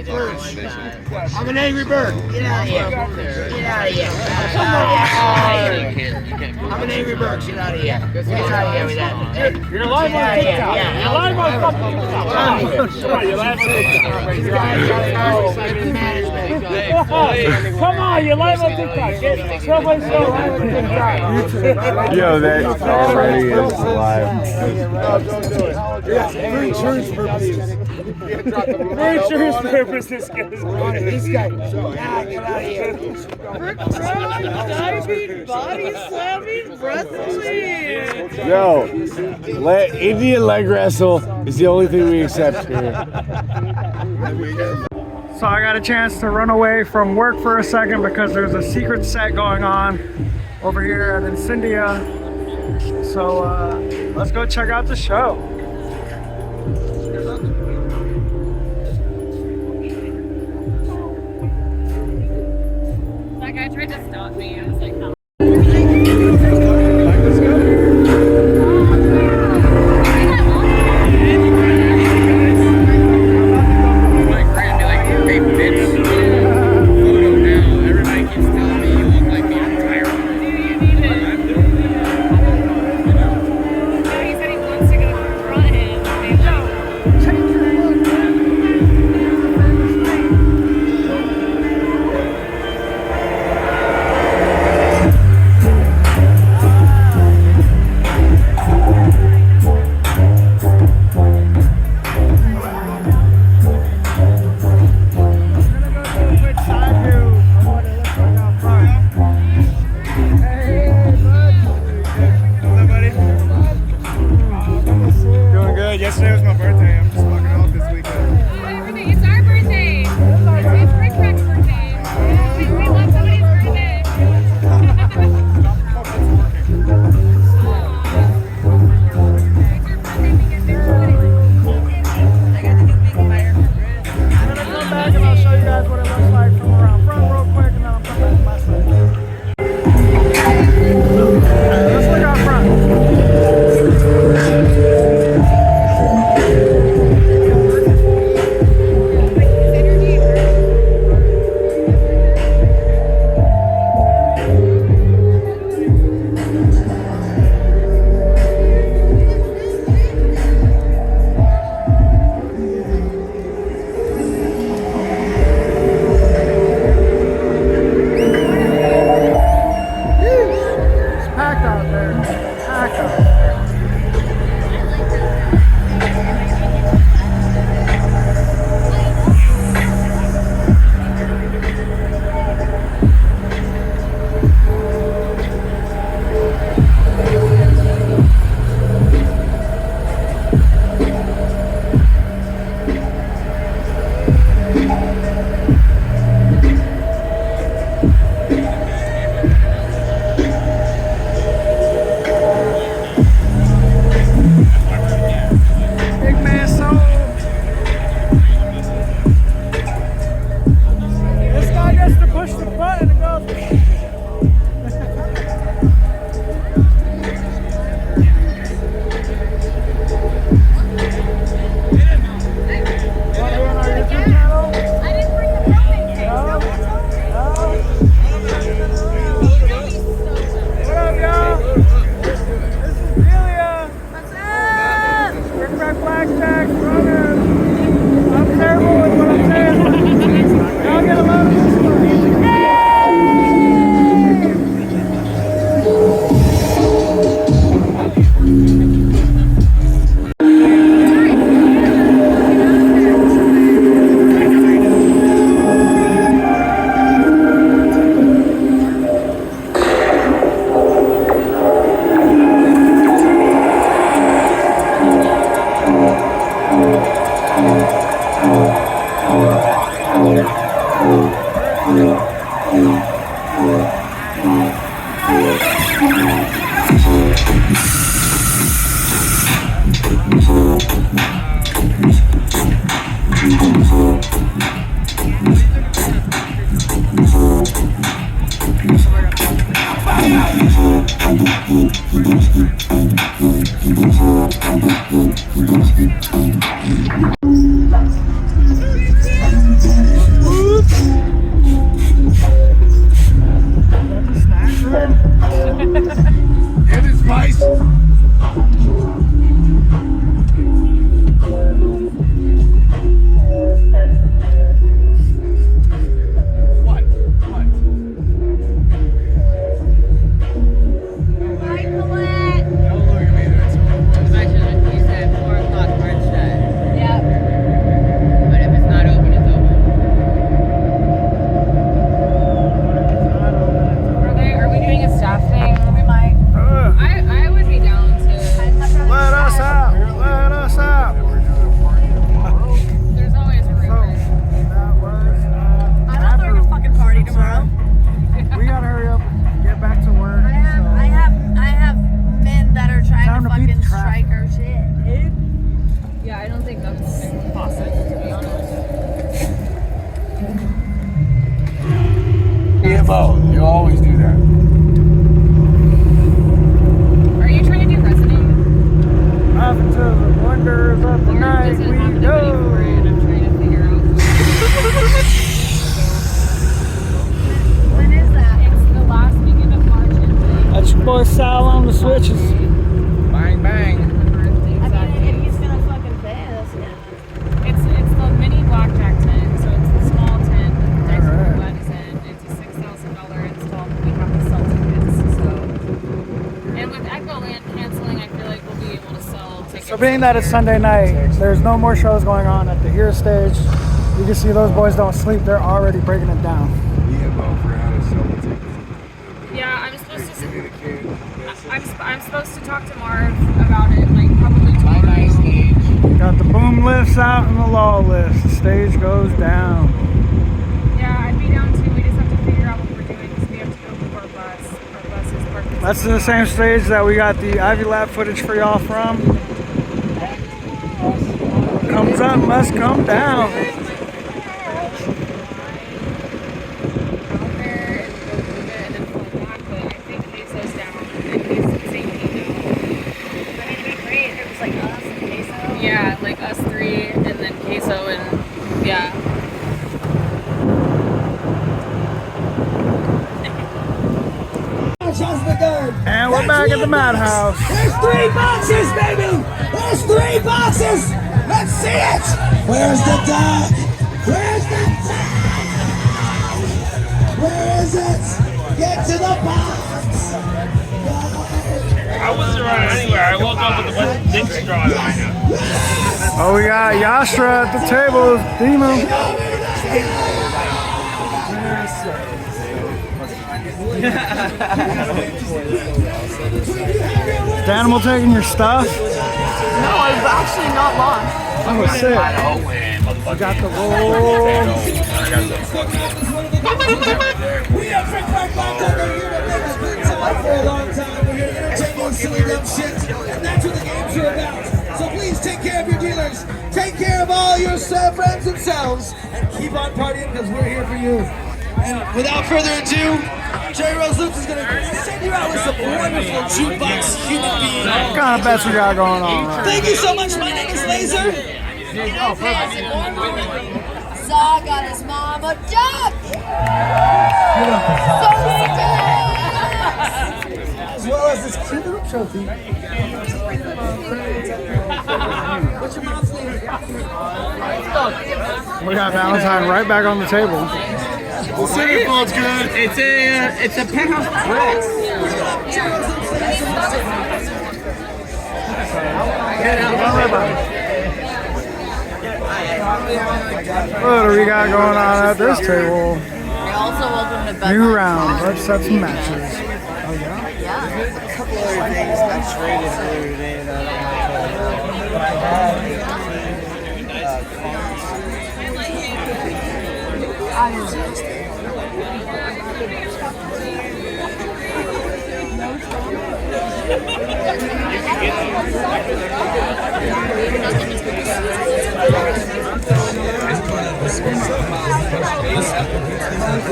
bird. I'm an angry bird. Get out of here. Get out of here. I'm an angry bird. Get out of here. Get out of here with that. You're live on TikTok. You're live on fucking TikTok. You're live on TikTok. Come on, you're live on TikTok. Get Subway Show live on TikTok. Yo, that already is live. Don't do it. Yeah, for insurance purposes. For insurance purposes, This guy. Get out of here. Frick Frack, diving, body slamming, wrestling. Yo, Indian leg wrestle is the only thing we accept here. So I got a chance to run away from work for a second because there's a secret set going on over here at Incendia. So let's go check out the show. That guy tried to stop me. I was like, no. Yesterday was my birthday. I'm just fucking off this weekend. It's our birthday. It's Frick Frack's birthday. We love somebody's birthday. I got the new big fire. I'm gonna come back and I'll show you guys what it looks like from around front real quick, and then I'll come back to my side. Let's look out front. MO. You always do that. Are you trying to do resonate? Off into the wonders of the Lauren night doesn't we have anybody for go. it, and I'm trying to figure out. When is that? It's the last weekend of March. That's your boy Sal on the switches. Bang, bang. Exactly. If he's gonna fucking pay us, yeah. It's the mini blackjack tent, so it's the small tent with the dice Alright. roulettes in. It's a $6,000 install, but we have to sell tickets. So, and with Echoland canceling, I feel like we'll be able to sell tickets. So being that it's Sunday night, there's no more shows going on at the Here stage. You can see those boys don't sleep. They're already breaking it down. EMO for how to sell the tickets. Yeah, I'm supposed to. I'm supposed to talk to Marv about it, like probably tomorrow. Got the boom lifts out and the law lifts. The stage goes down. Yeah, I'd be down too. We just have to figure out what we're doing because we have to go move our bus. Our bus is parked. That's the same stage that we got the Ivy Lab footage for y'all from. Comes up, must come down. Out there and go move it and then pull it back, but I think Queso's down and Queso's safety now. But it'd be great if it was like us and Queso. Yeah, like us three and then Queso and yeah. And we're back at the madhouse. There's 3 boxes, baby! There's 3 boxes! Let's see it! Where's the dog? Where's the dog? Where is it? Get to the box! I wasn't running anywhere. I woke up with the West Dick straw. Oh, we got Yastra at the table. Demo. Is the animal taking your stuff? No, it's actually not lost. Oh, sick. We got the roll. We are Frick Frack BlackJack are here to make us bring to life for a long time. We're here to entertain you silly dumb shit, and that's what the games are about. So please take care of your dealers, take care of all your friends and selves, and keep on partying because we're here for you. And without further ado, Jerry Rose Lutz is going to send you out with some wonderful jukebox human beings. What kind of bets we got going on? Right? Thank you so much. My name is Laser. Zog got his mom a duck! So As well as this cute little trophy. What's your mom's name? We got Valentine right back on the table. Centerfold's good. It's a penthouse bricks. What do we got going on at this table? You're also welcome to bed. New round. Let's set some matches. Yeah. A couple other things got traded earlier today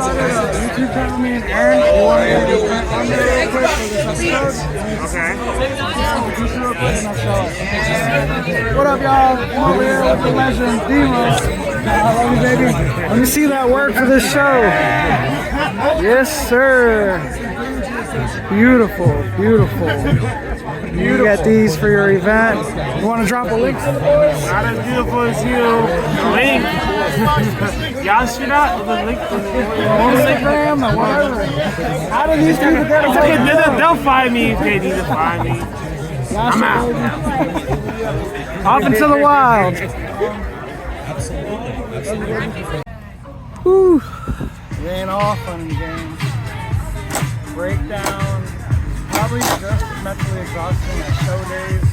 that YouTube channel, me and Aaron. You want to do it real quick for this episode? What up, y'all? I'm over here with the legend, Demo. I love you, baby. Let me see that work for this show. Yes, sir. Beautiful, beautiful. You get these for your event. You want to drop a link for the boys? Not as beautiful as you. Link. Yashira, the link. Instagram or whatever. How do these people get It's okay, they'll find me if they need to find me. I'm out. Off into the wild. Whew. We ain't all fun and games. Breakdown. Probably just as mentally exhausting as show days.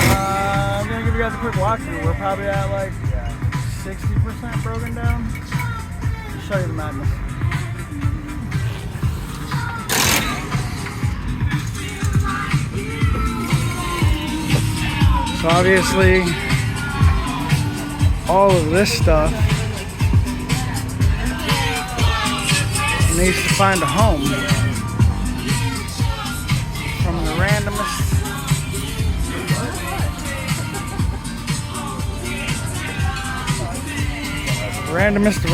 I'm gonna give you guys a quick walkthrough. We're probably at like 60% broken down. I'll show you the madness. So obviously, all of this stuff needs to find a home from the randomest.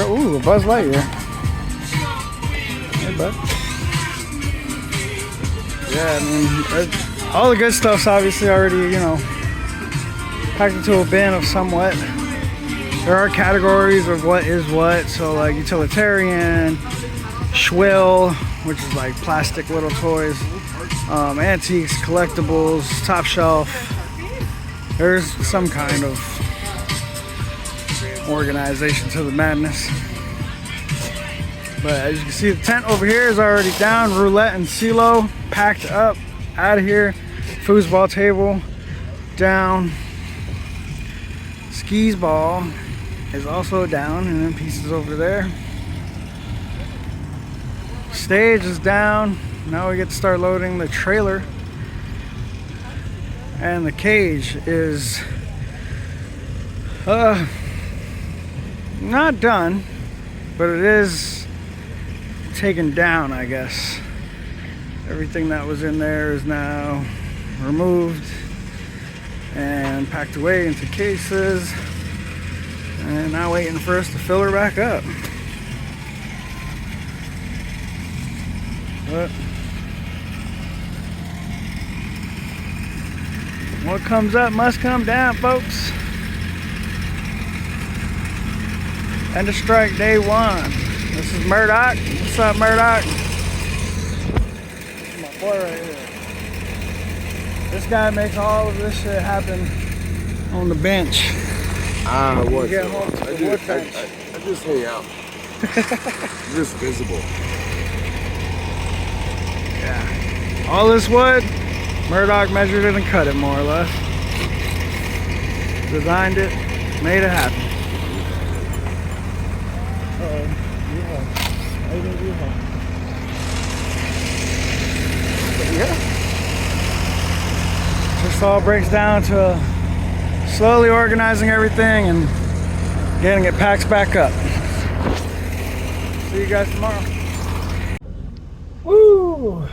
Ooh, a Buzz Lightyear. Hey, bud. Yeah, I mean, all the good stuff's obviously already, you know, packed into a bin of somewhat. There are categories of what is what, so like utilitarian, schwill, which is like plastic little toys, antiques, collectibles, top shelf. There's some kind of organization to the madness. But as you can see, the tent over here is already down. Roulette and CeeLo packed up, out of here. Foosball table down. Skis ball is also down, and then pieces over there. Stage is down. Now we get to start loading the trailer. And the cage is not done, but it is taken down, I guess. Everything that was in there is now removed and packed away into cases, and now waiting for us to fill her back up. But what comes up must come down, folks. End of strike day one. This is Murdoch. What's up, Murdoch? This is my boy right here. This guy makes all of this shit happen on the bench. What? Get home to the wood bench. I just hang out. Just visible. Yeah. All this wood, Murdoch measured it and cut it more or less. Designed it, made it happen. Yeah. Just all breaks down to slowly organizing everything and getting it packed back up. See you guys tomorrow. Woo!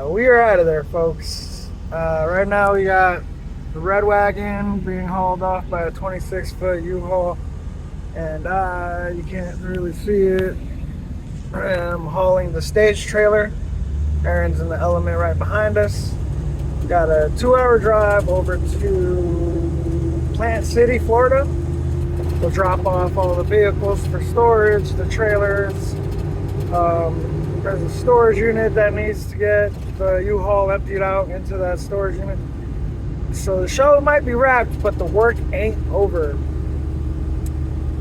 We are out of there, folks. Right now we got the red wagon being hauled off by a 26-foot U-Haul, and you can't really see it. I'm hauling the stage trailer. Aaron's in the element right behind us. Got a 2-hour drive over to Plant City, Florida. We'll drop off all the vehicles for storage, the trailers. There's a storage unit that needs to get the U-Haul emptied out into that storage unit. So the show might be wrapped, but the work ain't over.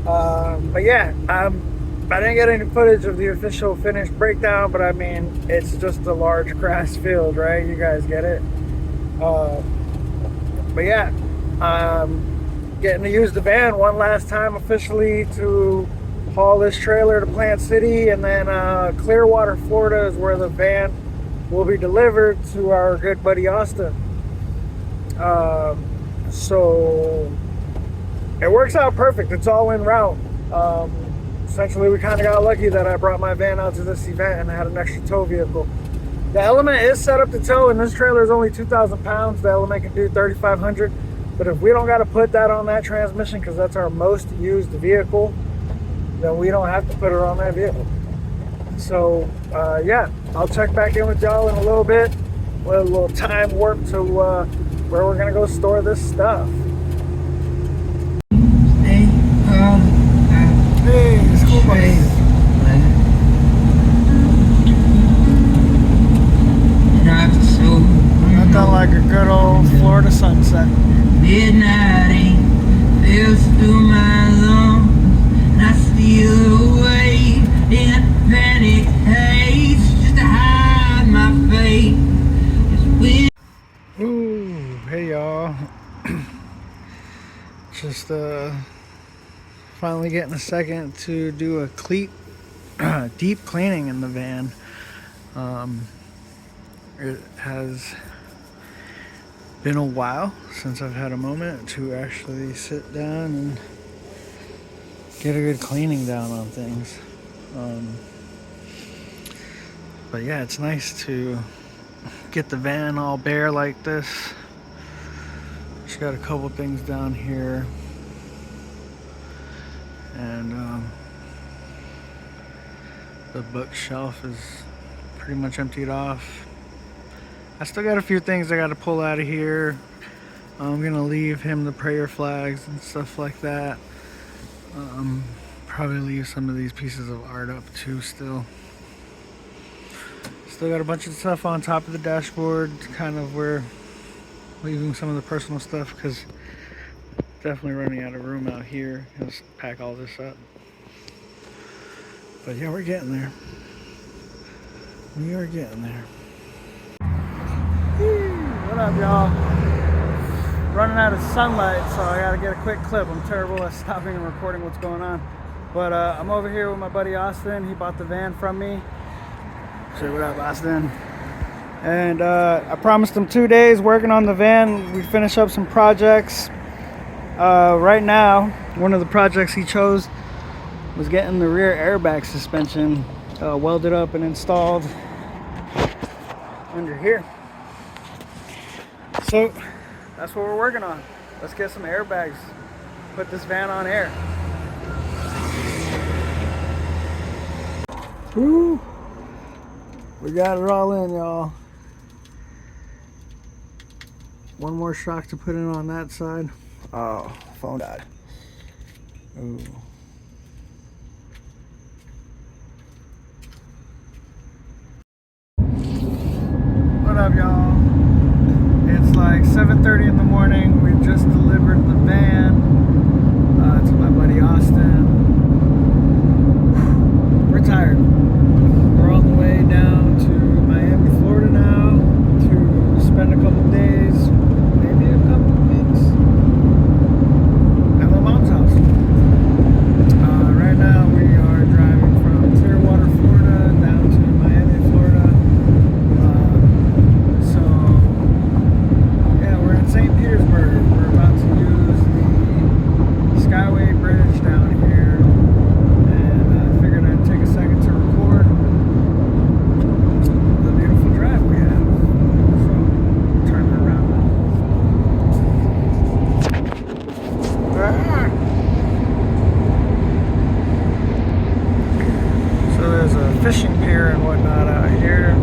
But yeah, I didn't get any footage of the official finished breakdown, but I mean, it's just a large grass field, right? You guys get it. But yeah, getting to use the van one last time officially to haul this trailer to Plant City, and then Clearwater, Florida is where the van will be delivered to our good buddy Austin. So it works out perfect. It's all en route. Essentially, we kind of got lucky that I brought my van out to this event and I had an extra tow vehicle. The Element is set up to tow, and this trailer is only 2,000 pounds. The Element can do 3,500. But if we don't got to put that on that transmission, because that's our most used vehicle, then we don't have to put her on that vehicle. So, yeah, I'll check back in with y'all in a little bit with a little time warp to where we're going to go store this stuff. Hey, school bus. Nothing like a good old Florida sunset. Midnight feels through my lungs, and I steal away in panic haze just to hide my face. Ooh, hey y'all. Just finally getting a second to do a deep cleaning in the van. It has been a while since I've had a moment to actually sit down and get a good cleaning down on things. But yeah, it's nice to get the van all bare like this. Just got a couple things down here. And the bookshelf is pretty much emptied off. I still got a few things I got to pull out of here. I'm gonna leave him the prayer flags and stuff like that. Probably leave some of these pieces of art up too still. Still got a bunch of stuff on top of the dashboard, kind of where leaving some of the personal stuff, because definitely running out of room out here. Let's pack all this up. But yeah, we're getting there. We are getting there. What up, y'all? Running out of sunlight, so I gotta get a quick clip. I'm terrible at stopping and recording what's going on. But I'm over here with my buddy Austin. He bought the van from me. Say what up, Austin. And I promised him 2 days working on the van. We finish up some projects. Right now, one of the projects he chose was getting the rear airbag suspension welded up and installed under here. So that's what we're working on. Let's get some airbags, put this van on air. Woo! We got it all in, y'all. One more shock to put in on that side. Oh, phone died. Ooh. What up, y'all? It's like 7:30 in the morning. We just delivered the van to my buddy Austin. We're tired. We're on the way down to Miami, Florida now to spend a couple days, maybe a couple weeks at my mom's house. Right now we are driving from Clearwater, Florida down to Miami, Florida. So yeah, we're in St. Petersburg. We're about to use the Skyway Bridge down here, and I figured I'd take a second to record the beautiful drive we have. So turn it around now. So there's a fishing pier and whatnot out here.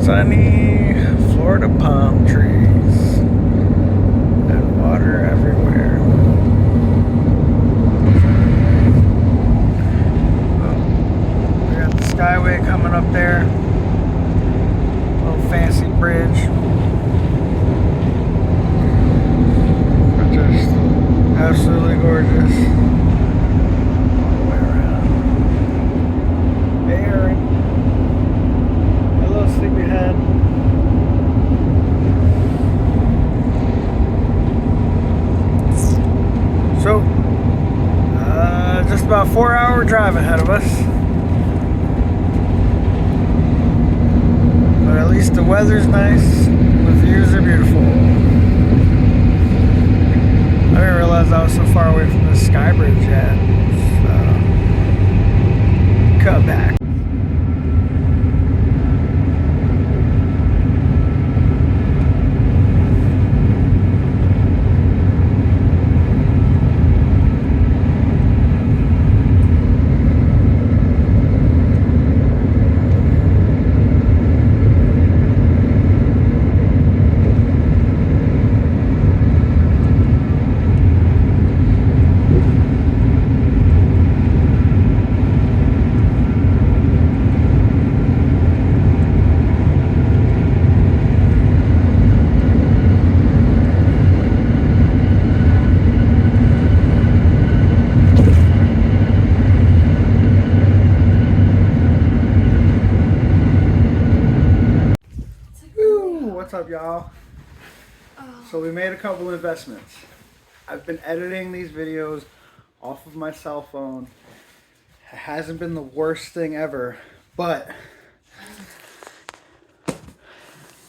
Sunny Florida palm trees and water everywhere. Oh, we got the Skyway coming up there. Little fancy bridge. Just absolutely gorgeous. All the way around. Hey, Aaron. Hello, sleepyhead. So, just about 4-hour drive ahead of us. But at least the weather's nice. The views are beautiful. I didn't realize I was so far away from the Sky Bridge yet. So, cut back. What's up, y'all? So we made a couple investments. I've been editing these videos off of my cell phone. It hasn't been the worst thing ever, but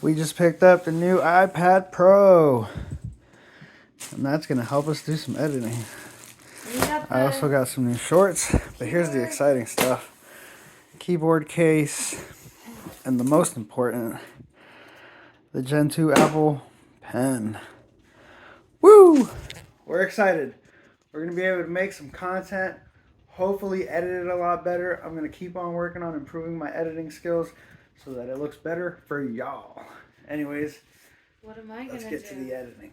we just picked up the new iPad Pro. And that's gonna help us do some editing. We got I also got some new shorts, but here's the exciting stuff. Keyboard case, and the most important, the Gen 2 Apple Pen. Woo! We're excited. We're gonna be able to make some content, hopefully edit it a lot better. I'm gonna keep on working on improving my editing skills so that it looks better for y'all. Anyways, what am I let's gonna get do? to the editing.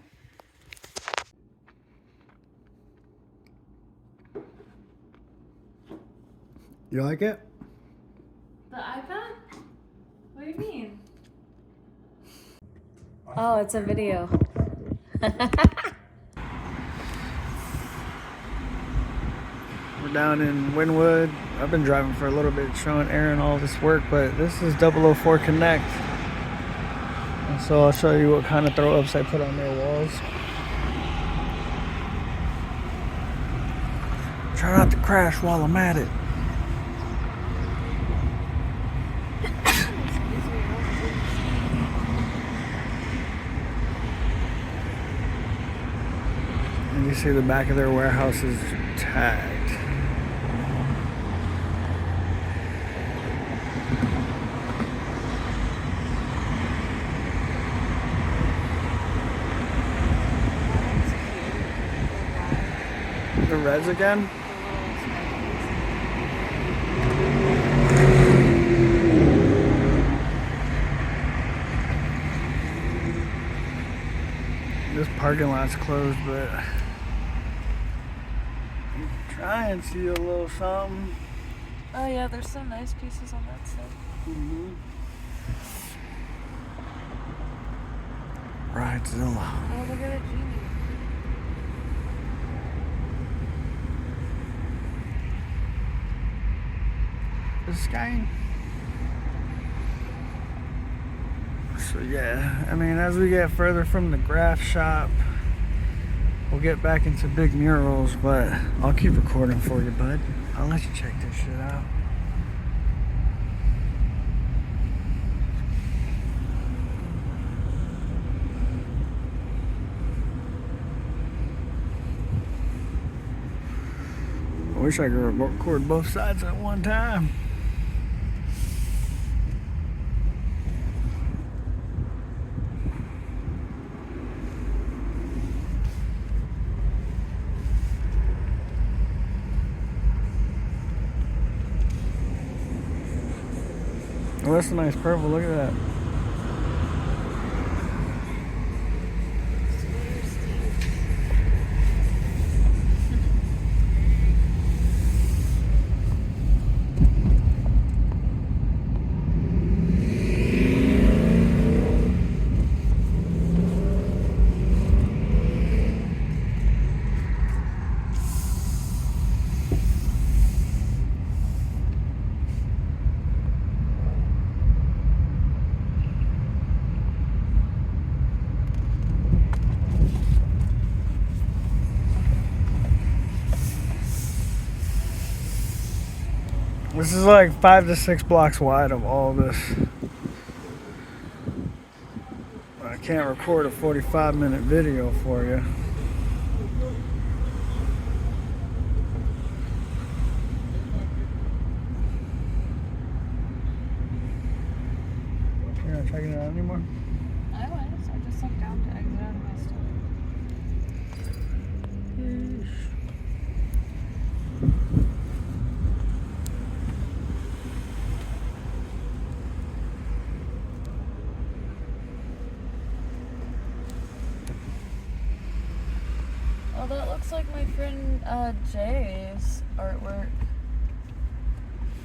You like it? The iPad? What do you mean? Oh, it's a video. We're down in Wynwood. I've been driving for a little bit, showing Aaron all this work, but this is 004 Connect. And so I'll show you what kind of throw-ups I put on their walls. Try not to crash while I'm at it. And you see the back of their warehouse is tagged. The reds again? This parking lot's closed, but I'm trying to see a little something. Oh yeah, there's some nice pieces on that side. Bridezilla. Oh, look at a genie. This guy. So yeah, I mean, as we get further from the graph shop, we'll get back into big murals, but I'll keep recording for you, bud. I'll let you check this shit out. I wish I could record both sides at one time. Oh, that's a nice purple. Look at that. This is like 5 to 6 blocks wide of all this. I can't record a 45-minute video for you. You're not checking it out anymore? I was. I just looked down to exit out of my stuff. Oh, that looks like my friend Jay's artwork.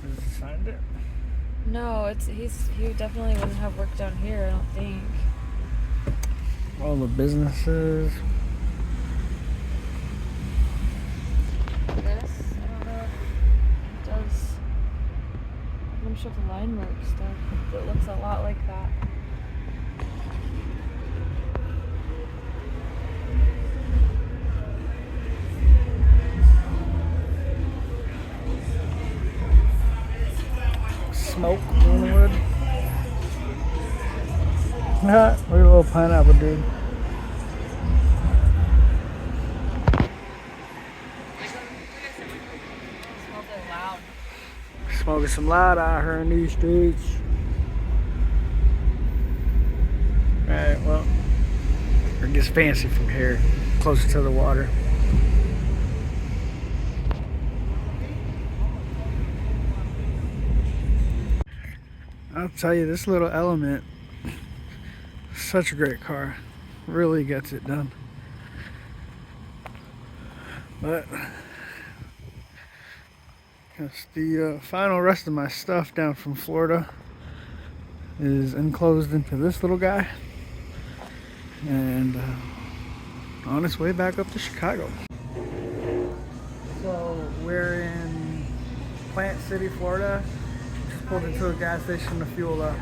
Has he signed it? No, he definitely wouldn't have work down here, I don't think. All the businesses. This? I don't know if it does a bunch of line work stuff. It looks a lot like that. Smoke on the wood. Look at a little pineapple dude. Smoking some loud out here in these streets. Alright, well, it gets fancy from here, closer to the water. I'll tell you, this little Element, such a great car. Really gets it done. But that's the final rest of my stuff down from Florida is enclosed into this little guy and on its way back up to Chicago. So we're in Plant City, Florida. Just pulled into a gas station to fuel up.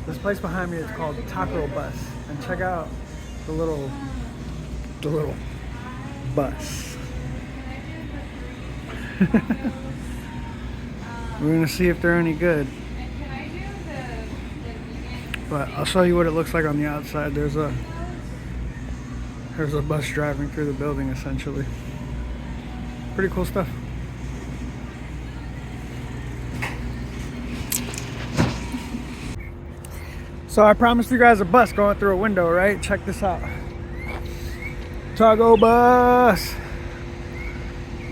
This place behind me is called Taco Bus, and check out the little bus. We're gonna see if they're any good. But I'll show you what it looks like on the outside. There's a bus driving through the building essentially. Pretty cool stuff. So I promised you guys a bus going through a window, right? Check this out. Taco Bus.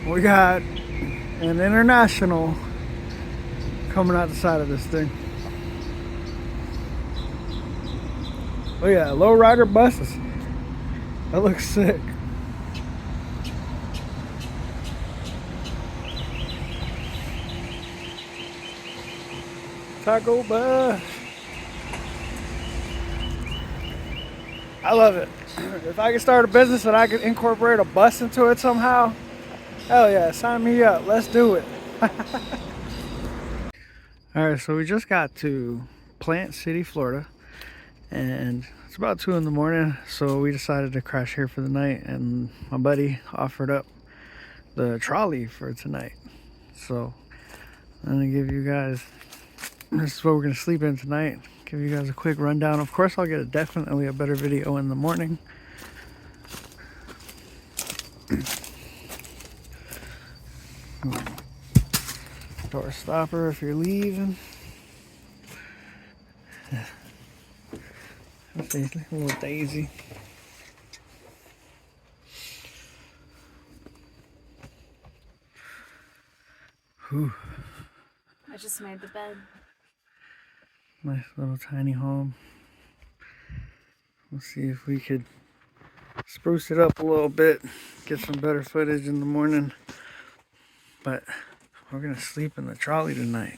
We got an international coming out the side of this thing. Oh yeah, lowrider buses. That looks sick. Taco Bus. I love it. If I could start a business and I could incorporate a bus into it somehow, hell yeah, sign me up. Let's do it. Alright, so we just got to Plant City, Florida, and it's about 2 in the morning, so we decided to crash here for the night, and my buddy offered up the trolley for tonight. So I'm gonna give you guys, this is what we're gonna sleep in tonight. Give you guys a quick rundown. Of course, I'll get definitely a better video in the morning. Door stopper if you're leaving. A little daisy. Whew. I just made the bed. Nice little tiny home. We'll see if we could spruce it up a little bit, get some better footage in the morning. But we're gonna sleep in the trolley tonight.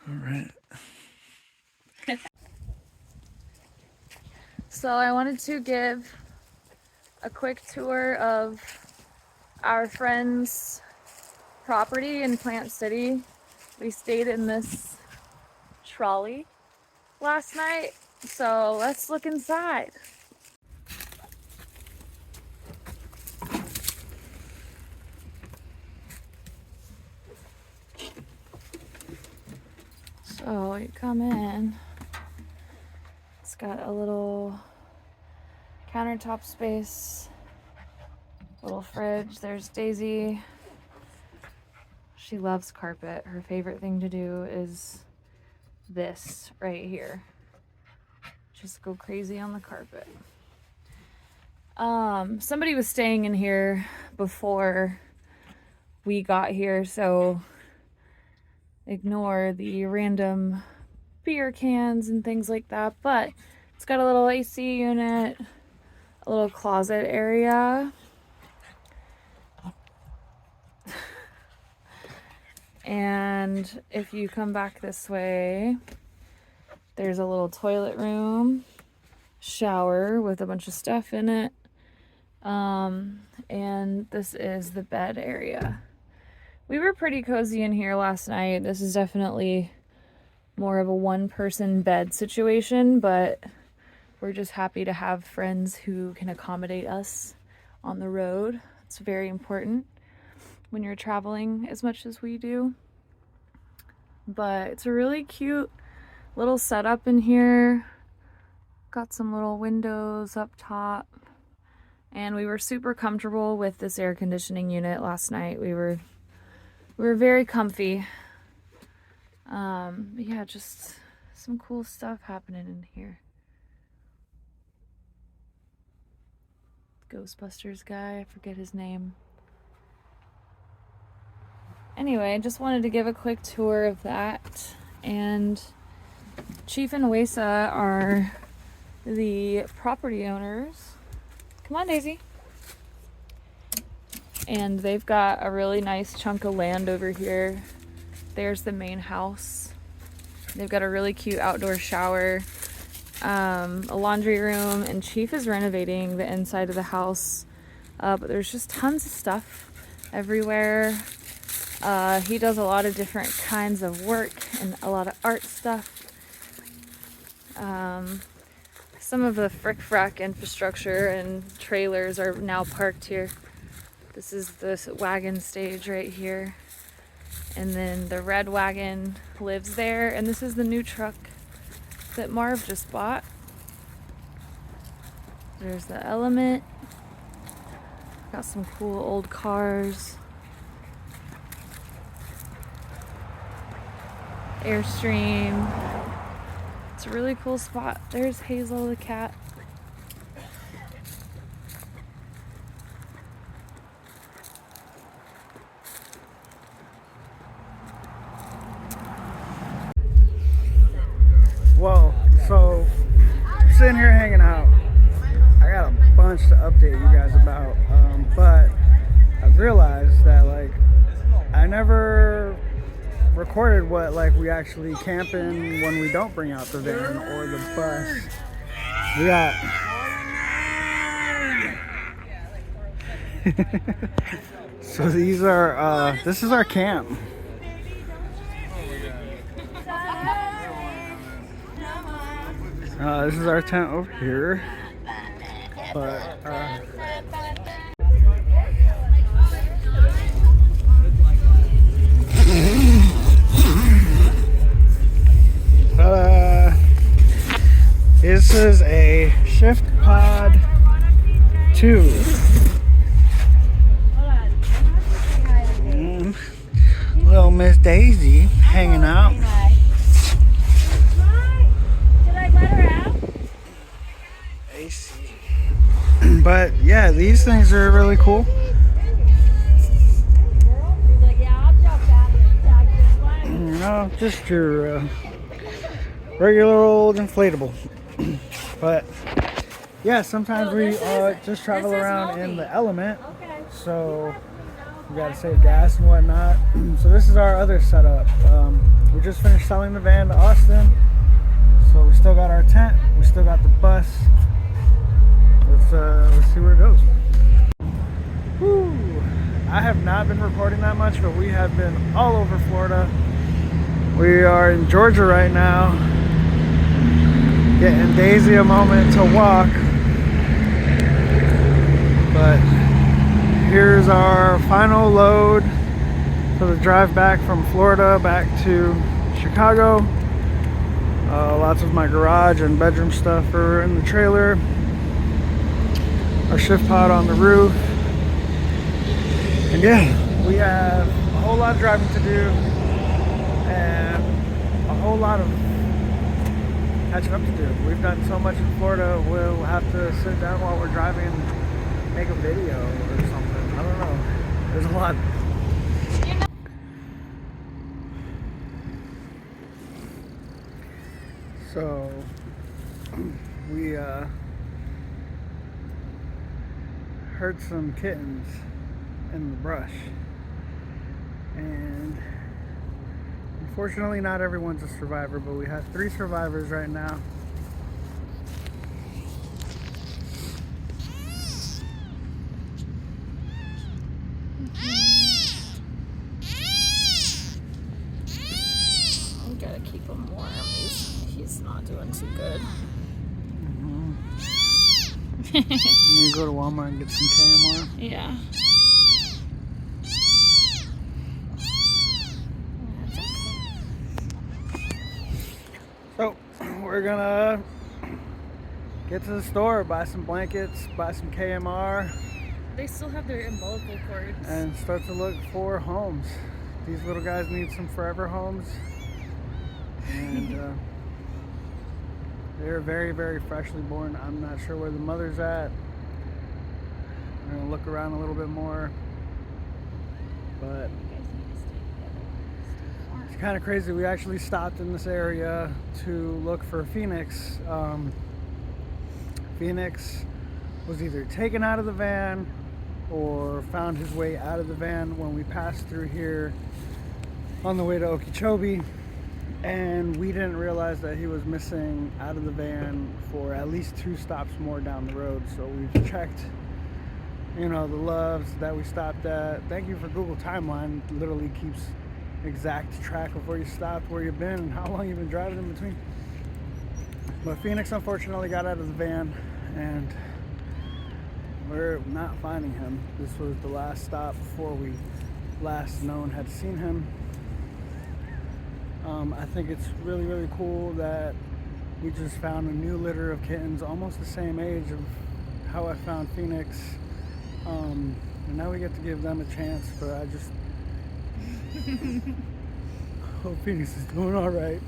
All right. So I wanted to give a quick tour of our friend's property in Plant City. We stayed in this trolley last night, so let's look inside. So you come in, it's got a little countertop space, little fridge. There's Daisy. She loves carpet. Her favorite thing to do is this right here. Just go crazy on the carpet. Somebody was staying in here before we got here, so ignore the random beer cans and things like that. But it's got a little AC unit, a little closet area. And if you come back this way, there's a little toilet room, shower with a bunch of stuff in it. And this is the bed area. We were pretty cozy in here last night. This is definitely more of a one-person bed situation, but we're just happy to have friends who can accommodate us on the road. It's very important when you're traveling as much as we do. But it's a really cute little setup in here. Got some little windows up top, And we were super comfortable with this air conditioning unit last night. We were very comfy. But yeah, just some cool stuff happening in here. Ghostbusters guy, I forget his name. Anyway, just wanted to give a quick tour of that. And Chief and Wesa are the property owners. Come on, Daisy. And they've got a really nice chunk of land over here. There's the main house. They've got a really cute outdoor shower, a laundry room, and Chief is renovating the inside of the house. But there's just tons of stuff everywhere. He does a lot of different kinds of work and a lot of art stuff. Some of the Frick Frack infrastructure and trailers are now parked here. This is the wagon stage right here. And then the red wagon lives there. And this is the new truck that Marv just bought. There's the Element. Got some cool old cars. Airstream. It's a really cool spot. There's Hazel the cat. Whoa, so sitting here hanging out. I got a bunch to update you guys about, but I realized that like I never recorded what like we actually camp in when we don't bring out the van or the bus. We got so these are this is our camp. This is our tent over here, but this is a Shift Pod 2. And little Miss Daisy hanging out. But yeah, these things are really cool. You know, just your regular old inflatable. But yeah, sometimes we just travel around in the Element, so we gotta save gas and whatnot. So this is our other setup. We just finished selling the van to Austin, so we still got our tent, we still got the bus. Let's see where it goes. Whew. I have not been recording that much, but we have been all over Florida. We are in Georgia right now, getting Daisy a moment to walk. But here's our final load for the drive back from Florida back to Chicago. Lots of my garage and bedroom stuff are in the trailer. Our Shift Pod on the roof. And yeah, we have a whole lot of driving to do and a whole lot of catching up to do. We've done so much in Florida, we'll have to sit down while we're driving and make a video or something. I don't know. There's a lot. So we heard some kittens in the brush, and unfortunately not everyone's a survivor, but we have 3 survivors right now. We gotta keep him warm. He's not doing too good. You go to Walmart and get some KMR? Yeah. So we're gonna get to the store, buy some blankets, buy some KMR, They still have their umbilical cords. and start to look for homes. These little guys need some forever homes. And they're very, very freshly born. I'm not sure where the mother's at. I'm gonna look around a little bit more. But it's kind of crazy. We actually stopped in this area to look for Phoenix. Phoenix was either taken out of the van or found his way out of the van when we passed through here on the way to Okeechobee, and we didn't realize that he was missing out of the van for at least 2 stops more down the road. So we've checked, you know, the loves that we stopped at. Thank you for Google Timeline. It literally keeps exact track of where you stopped, where you've been, and how long you've been driving in between. But Phoenix unfortunately got out of the van, and we're not finding him. This was the last stop before we last known had seen him. I think it's really, really cool that we just found a new litter of kittens almost the same age of how I found Phoenix. And now we get to give them a chance, but I just hope Phoenix is doing all right.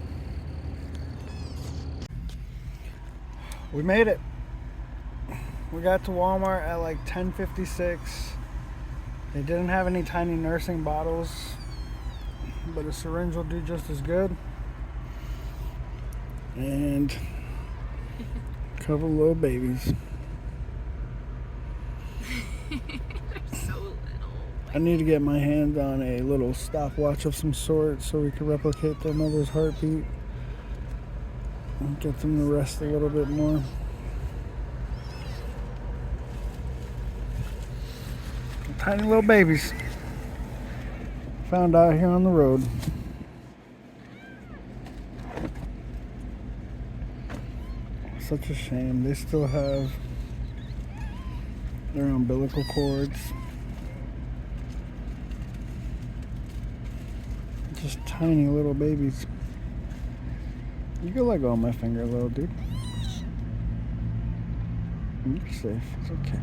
We made it. We got to Walmart at like 10:56. They didn't have any tiny nursing bottles, but a syringe will do just as good. And a couple little babies. So little. I need to get my hands on a little stopwatch of some sort so we can replicate their mother's heartbeat and get them to rest a little bit more. Tiny little babies found out here on the road. Such a shame. They still have their umbilical cords. Just tiny little babies. You can let go of my finger, little dude. You're safe. It's okay.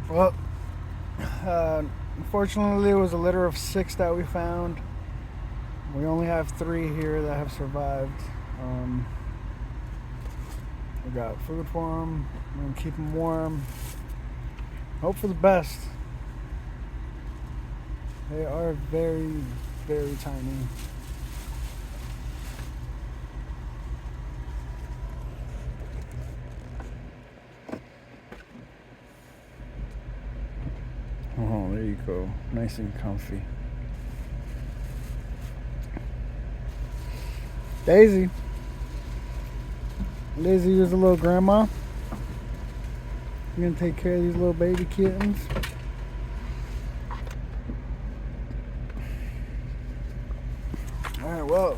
Well, unfortunately, it was a litter of 6 that we found. We only have 3 here that have survived. We got food for them. We're gonna keep them warm. Hope for the best. They are very, very tiny. Oh, there you go. Nice and comfy. Daisy. Daisy was a little grandma. You're gonna take care of these little baby kittens. Alright, well,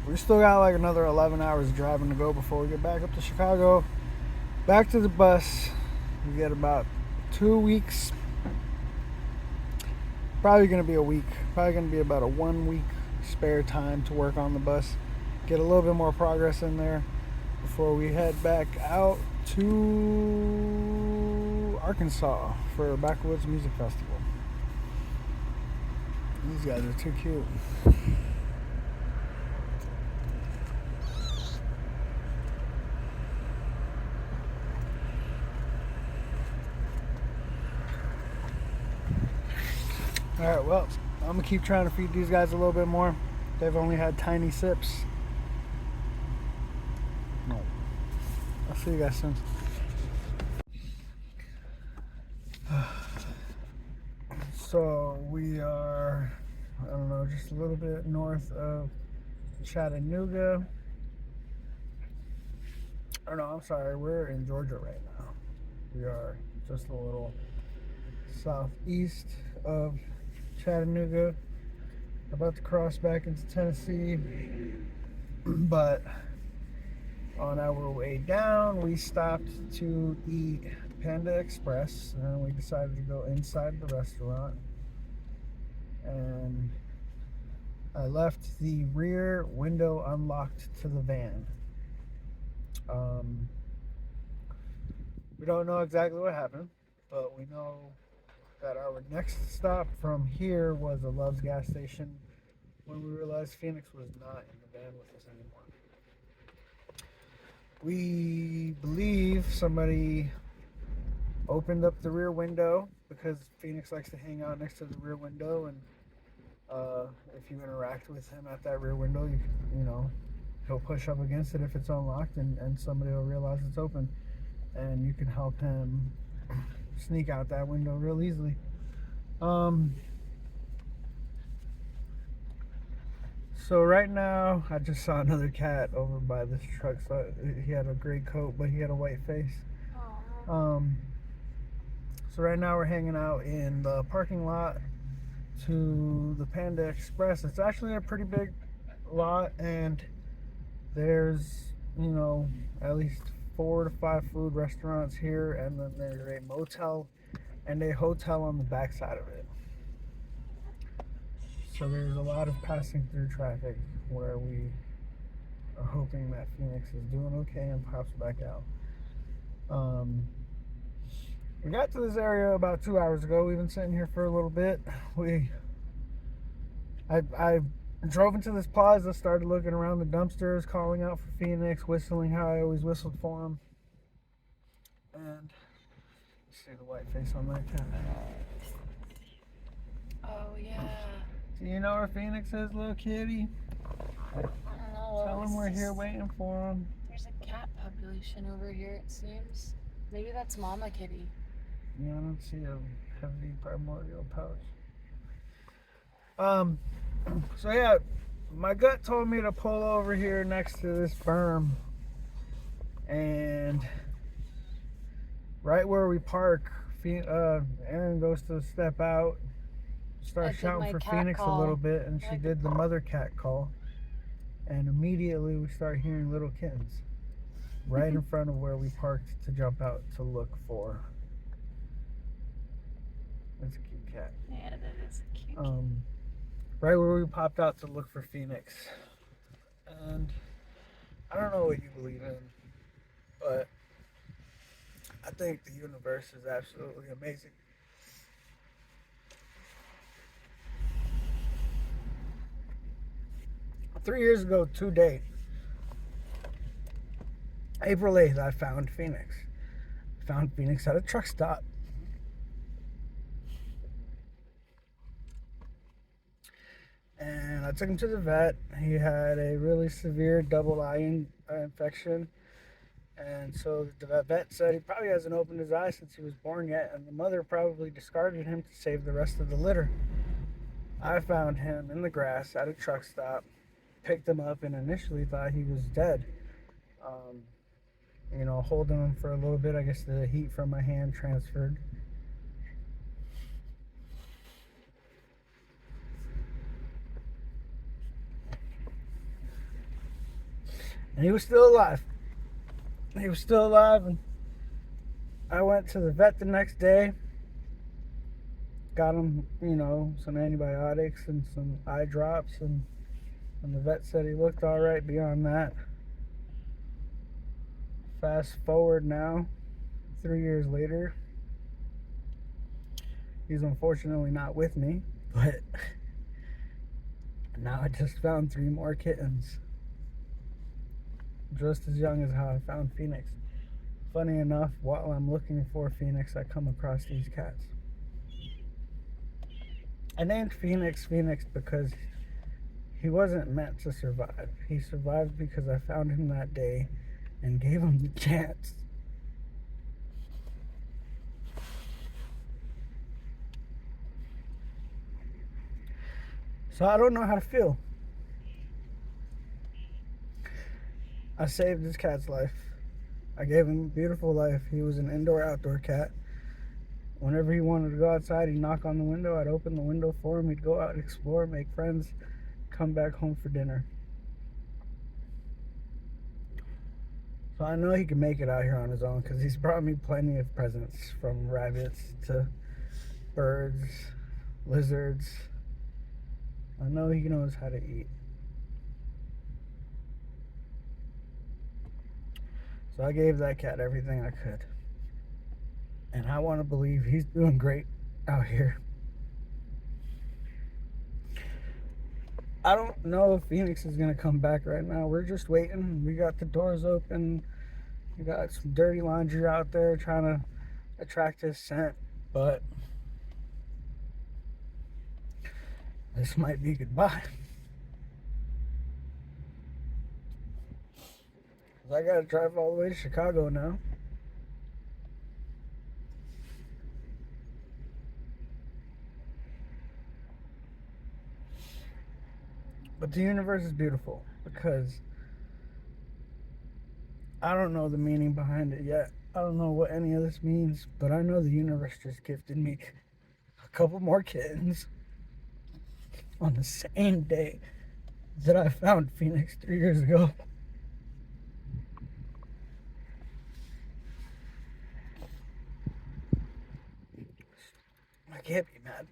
we still got like another 11 hours driving to go before we get back up to Chicago. Back to the bus. We get about 2 weeks. Probably going to be a week. Probably going to be about a 1 week spare time to work on the bus. Get a little bit more progress in there before we head back out to Arkansas for Backwoods Music Festival. These guys are too cute. Alright, well, I'm going to keep trying to feed these guys a little bit more. They've only had tiny sips. No. I'll see you guys soon. So we are, I don't know, just a little bit north of Chattanooga. Or no, I'm sorry, we're in Georgia right now. We are just a little southeast of Chattanooga, about to cross back into Tennessee, but on our way down we stopped to eat Panda Express, and we decided to go inside the restaurant and I left the rear window unlocked to the van. We don't know exactly what happened, but we know that our next stop from here was a Love's gas station when we realized Phoenix was not in the van with us anymore. We believe somebody opened up the rear window because Phoenix likes to hang out next to the rear window, and if you interact with him at that rear window, you know, he'll push up against it if it's unlocked, and somebody will realize it's open, and you can help him sneak out that window real easily. So right now, I just saw another cat over by this truck. So he had a gray coat, but he had a white face. So right now we're hanging out in the parking lot to the Panda Express. It's actually a pretty big lot, and there's, you know, at least 4 to 5 food restaurants here, and then there's a motel and a hotel on the back side of it. So there's a lot of passing through traffic where we are hoping that Phoenix is doing okay and pops back out. We got to this area about 2 hours ago. We've been sitting here for a little bit. I drove into this plaza, started looking around the dumpsters, calling out for Phoenix, whistling how I always whistled for him. And see the white face on that cat. Oh, yeah. Do you know where Phoenix is, little kitty? I don't know. Tell him we're here waiting for him. There's a cat population over here, it seems. Maybe that's Mama Kitty. Yeah, I don't see a heavy primordial pouch. So yeah, my gut told me to pull over here next to this berm, and right where we park, Erin goes to step out, start shouting for Phoenix a little bit, and she did the mother cat call, and immediately we start hearing little kittens right in front of where we parked to jump out to look for. That's a cute cat. Yeah, that is a cute cat. Right where we popped out to look for Phoenix. And I don't know what you believe in, but I think the universe is absolutely amazing. Three years ago today, April 8th, I found Phoenix. Found Phoenix at a truck stop. And I took him to the vet. He had a really severe double eye infection. And so the vet said he probably hasn't opened his eyes since he was born yet. And the mother probably discarded him to save the rest of the litter. I found him in the grass at a truck stop, picked him up, and initially thought he was dead. You know, holding him for a little bit, I guess the heat from my hand transferred. And he was still alive. He was still alive, and I went to the vet the next day. Got him, you know, some antibiotics and some eye drops, and the vet said he looked all right beyond that. Fast forward now, 3 years later. He's unfortunately not with me, but now I just found 3 more kittens. Just as young as how I found Phoenix. Funny enough, while I'm looking for Phoenix, I come across these cats. I named Phoenix because he wasn't meant to survive. He survived because I found him that day and gave him the chance. So I don't know how to feel. I saved this cat's life. I gave him a beautiful life. He was an indoor-outdoor cat. Whenever he wanted to go outside, he'd knock on the window. I'd open the window for him. He'd go out and explore, make friends, come back home for dinner. So I know he can make it out here on his own because he's brought me plenty of presents, from rabbits to birds, lizards, I know he knows how to eat. So I gave that cat everything I could. And I want to believe he's doing great out here. I don't know if Phoenix is going to come back right now. We're just waiting. We got the doors open. We got some dirty laundry out there trying to attract his scent. But this might be goodbye. I got to drive all the way to Chicago now. But the universe is beautiful because I don't know the meaning behind it yet. I don't know what any of this means, but I know the universe just gifted me a couple more kittens on the same day that I found Phoenix 3 years ago. I can't be mad.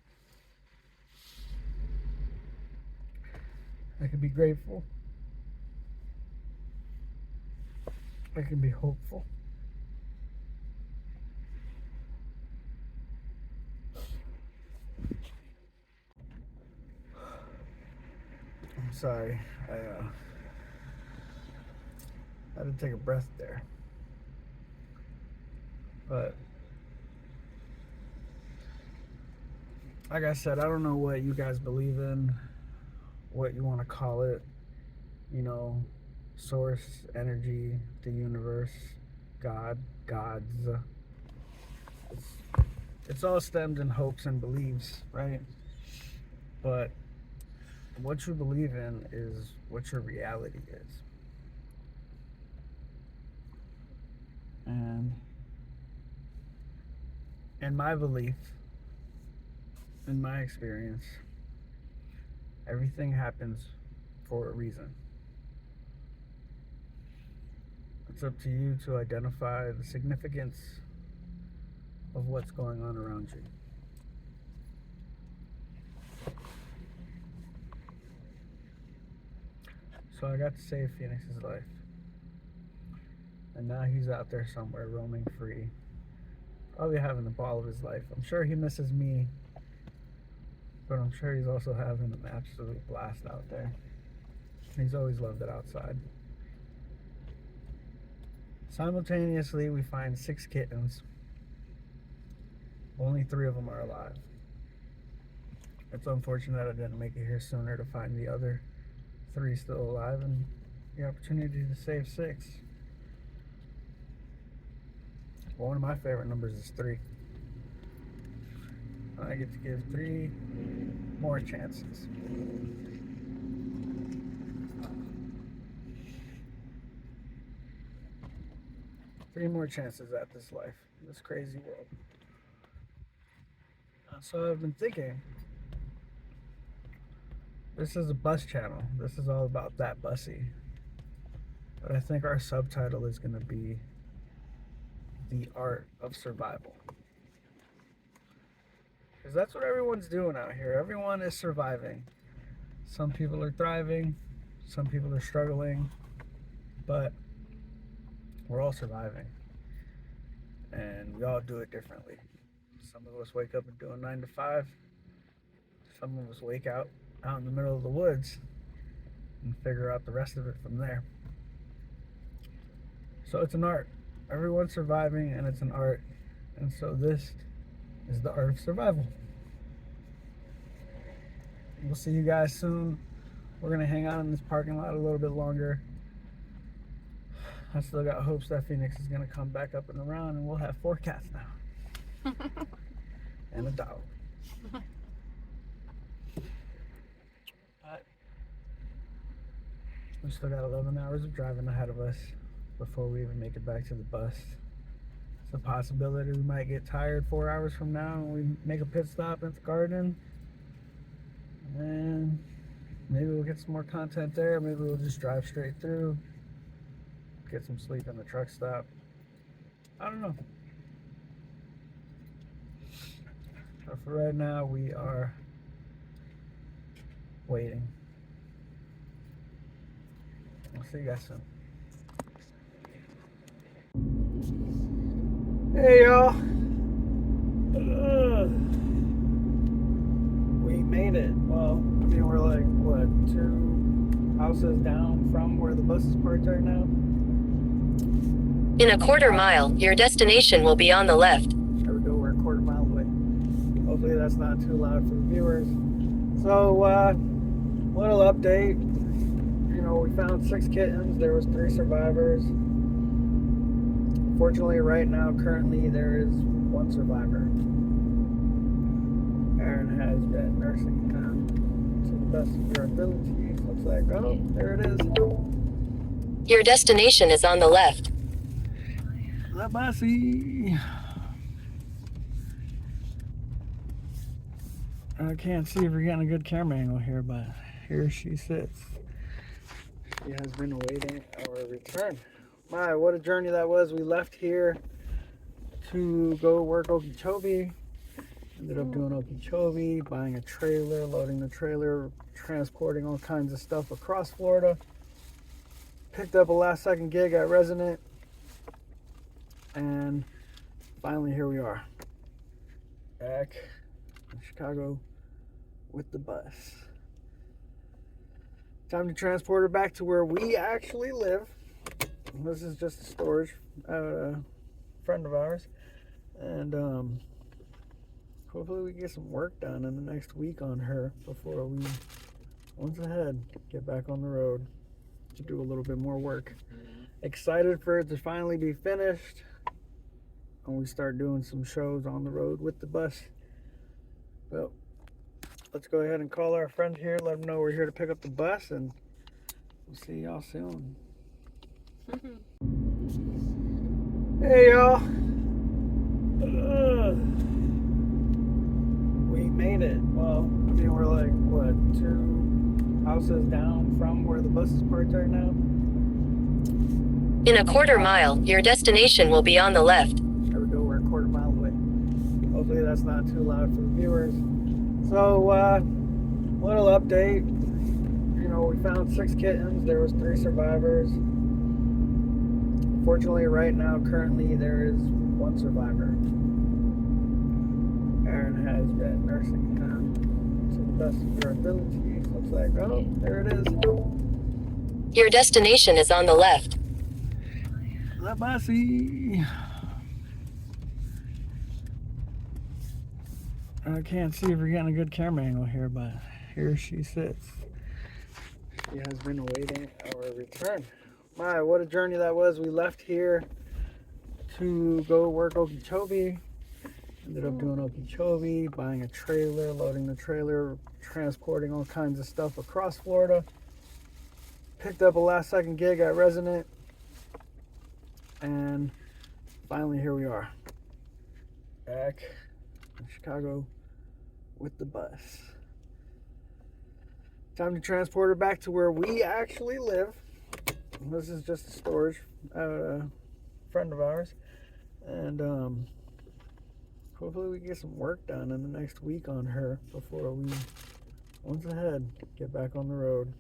I can be grateful. I can be hopeful. I'm sorry. I had to take a breath there. But like I said, I don't know what you guys believe in, what you want to call it, you know, source, energy, the universe, God, gods. It's all stemmed in hopes and beliefs, right? But what you believe in is what your reality is. And in my belief, in my experience, everything happens for a reason. It's up to you to identify the significance of what's going on around you. So I got to save Phoenix's life. And now he's out there somewhere roaming free. Probably having the ball of his life. I'm sure he misses me, but I'm sure he's also having an absolute blast out there. He's always loved it outside. Simultaneously, we find 6 kittens. Only 3 of them are alive. It's unfortunate I didn't make it here sooner to find the other 3 still alive and the opportunity to save 6. One of my favorite numbers is 3. I get to give 3 more chances. 3 more chances at this life, this crazy world. So I've been thinking, this is a bus channel. This is all about that bussy. But I think our subtitle is going to be The Art of Survival. Because that's what everyone's doing out here. Everyone is surviving. Some people are thriving. Some people are struggling. But we're all surviving. And we all do it differently. Some of us wake up and do a 9 to 5. Some of us wake out in the middle of the woods and figure out the rest of it from there. So it's an art. Everyone's surviving and it's an art. And so this is the art of survival. We'll see you guys soon. We're going to hang out in this parking lot a little bit longer. I still got hopes that Phoenix is going to come back up and around and we'll have 4 cats now. And a dog. But we still got 11 hours of driving ahead of us before we even make it back to the bus. It's a possibility we might get tired 4 hours from now and we make a pit stop at the garden. And maybe we'll get some more content there. Maybe we'll just drive straight through. Get some sleep in the truck stop. I don't know. But for right now, we are waiting. I'll see you guys soon. Hey y'all. We made it. Well, I mean, we're like, what, 2 houses down from where the bus is parked right now? In a quarter mile, your destination will be on the left. There we go, we're a quarter mile away. Hopefully that's not too loud for the viewers. So, little update. You know, we found 6 kittens. There was 3 survivors. Fortunately, right now, currently, there is 1 survivor. Aaron has been nursing to the best of her abilities. Looks like, oh, there it is. Your destination is on the left. Let me see. I can't see if we're getting a good camera angle here, but here she sits. She has been awaiting our return. My, what a journey that was. We left here to go work Okeechobee. Ended up doing Okeechobee, buying a trailer, loading the trailer, transporting all kinds of stuff across Florida. Picked up a last second gig at Resident. And finally here we are. Back in Chicago with the bus. Time to transport her back to where we actually live. This is just a storage friend of ours. And hopefully we get some work done in the next week on her before we, once ahead, get back on the road to do a little bit more work. Excited for it to finally be finished and we start doing some shows on the road with the bus. Well, let's go ahead and call our friend here, let him know we're here to pick up the bus, and we'll see y'all soon. Hey y'all. We made it. Well, I mean, we're like, what, 2 houses down from where the bus is parked right now? In a quarter mile, your destination will be on the left. There we go, we're a quarter mile away. Hopefully that's not too loud for the viewers. So, little update. You know, we found 6 kittens. There was 3 survivors. Fortunately, right now, currently, there is 1 survivor. Aaron has been nursing to the best of her abilities. Looks like, oh, there it is. Your destination is on the left. Let me see. I can't see if we're getting a good camera angle here, but here she sits. She has been awaiting our return. My, what a journey that was. We left here to go work Okeechobee. Ended up doing Okeechobee, buying a trailer, loading the trailer, transporting all kinds of stuff across Florida. Picked up a last second gig at Resident. And finally here we are. Back in Chicago with the bus. Time to transport her back to where we actually live. This is just a storage friend of ours. And hopefully we get some work done in the next week on her before we, once ahead, get back on the road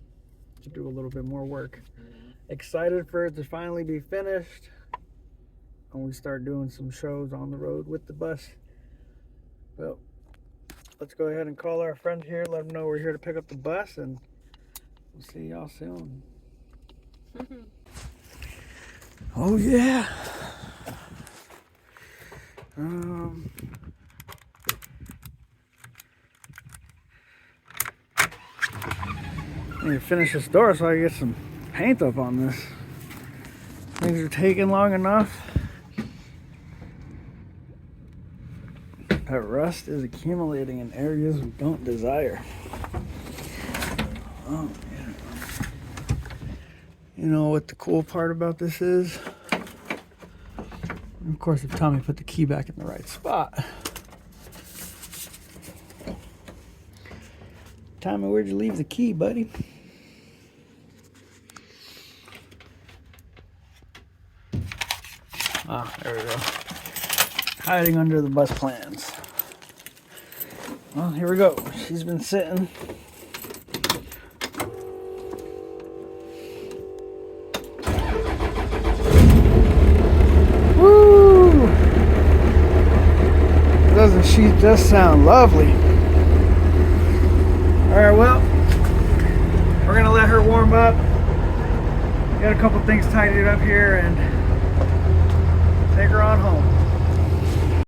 to do a little bit more work. Excited for it to finally be finished and we start doing some shows on the road with the bus. Well, let's go ahead and call our friend here, let him know we're here to pick up the bus, and we'll see y'all soon. Oh yeah. I need to finish this door so I can get some paint up on this. Things are taking long enough. That rust is accumulating in areas we don't desire. Oh, yeah. You know what the cool part about this is? Of course, if Tommy put the key back in the right spot. Tommy, where'd you leave the key, buddy? Ah, there we go. Hiding under the bus plans. Well, here we go. She's been sitting. Doesn't she just sound lovely? Alright, well, we're gonna let her warm up. Got a couple things tidied up here and take her on home.